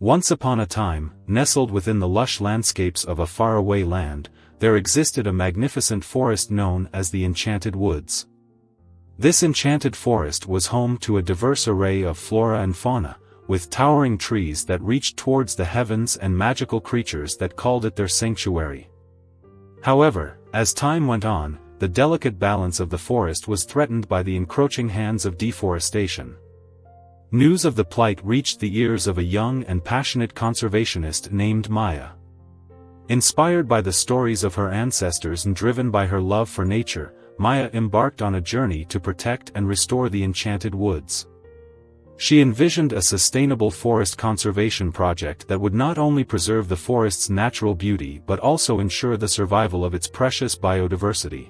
Once upon a time, nestled within the lush landscapes of a faraway land, there existed a magnificent forest known as the Enchanted Woods. This enchanted forest was home to a diverse array of flora and fauna, with towering trees that reached towards the heavens and magical creatures that called it their sanctuary. However, as time went on, the delicate balance of the forest was threatened by the encroaching hands of deforestation. News of the plight reached the ears of a young and passionate conservationist named Maya. Inspired by the stories of her ancestors and driven by her love for nature, Maya embarked on a journey to protect and restore the Enchanted Woods. She envisioned a sustainable forest conservation project that would not only preserve the forest's natural beauty but also ensure the survival of its precious biodiversity.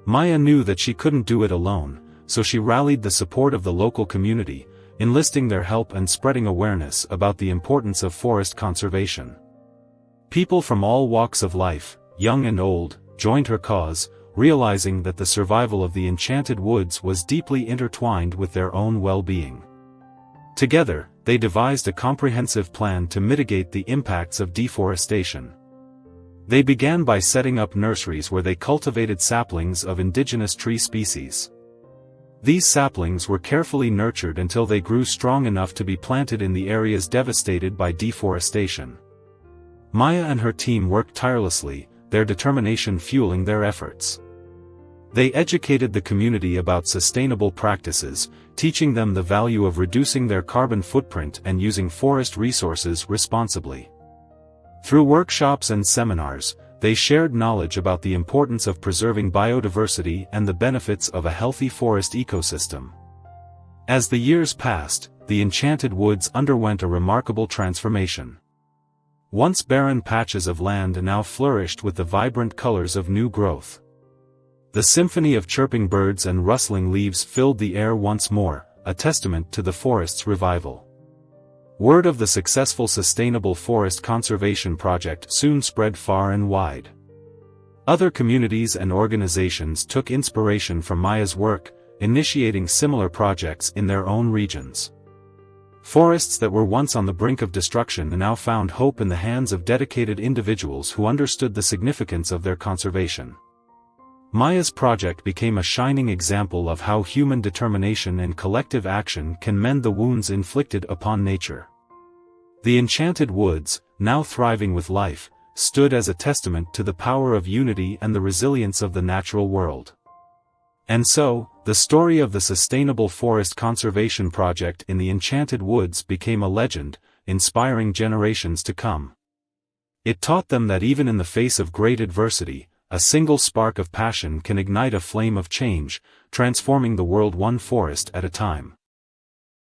Maya knew that she couldn't do it alone, so she rallied the support of the local community, enlisting their help and spreading awareness about the importance of forest conservation. People from all walks of life, young and old, joined her cause, realizing that the survival of the Enchanted Woods was deeply intertwined with their own well-being. Together, they devised a comprehensive plan to mitigate the impacts of deforestation. They began by setting up nurseries where they cultivated saplings of indigenous tree species. These saplings were carefully nurtured until they grew strong enough to be planted in the areas devastated by deforestation. Maya and her team worked tirelessly, their determination fueling their efforts. They educated the community about sustainable practices, teaching them the value of reducing their carbon footprint and using forest resources responsibly. Through workshops and seminars, they shared knowledge about the importance of preserving biodiversity and the benefits of a healthy forest ecosystem. As the years passed, the Enchanted Woods underwent a remarkable transformation. Once barren patches of land now flourished with the vibrant colors of new growth. The symphony of chirping birds and rustling leaves filled the air once more, a testament to the forest's revival. Word of the successful sustainable forest conservation project soon spread far and wide. Other communities and organizations took inspiration from Maya's work, initiating similar projects in their own regions. Forests that were once on the brink of destruction now found hope in the hands of dedicated individuals who understood the significance of their conservation. Maya's project became a shining example of how human determination and collective action can mend the wounds inflicted upon nature. The Enchanted Woods, now thriving with life, stood as a testament to the power of unity and the resilience of the natural world. And so, the story of the Sustainable Forest Conservation Project in the Enchanted Woods became a legend, inspiring generations to come. It taught them that even in the face of great adversity, a single spark of passion can ignite a flame of change, transforming the world one forest at a time.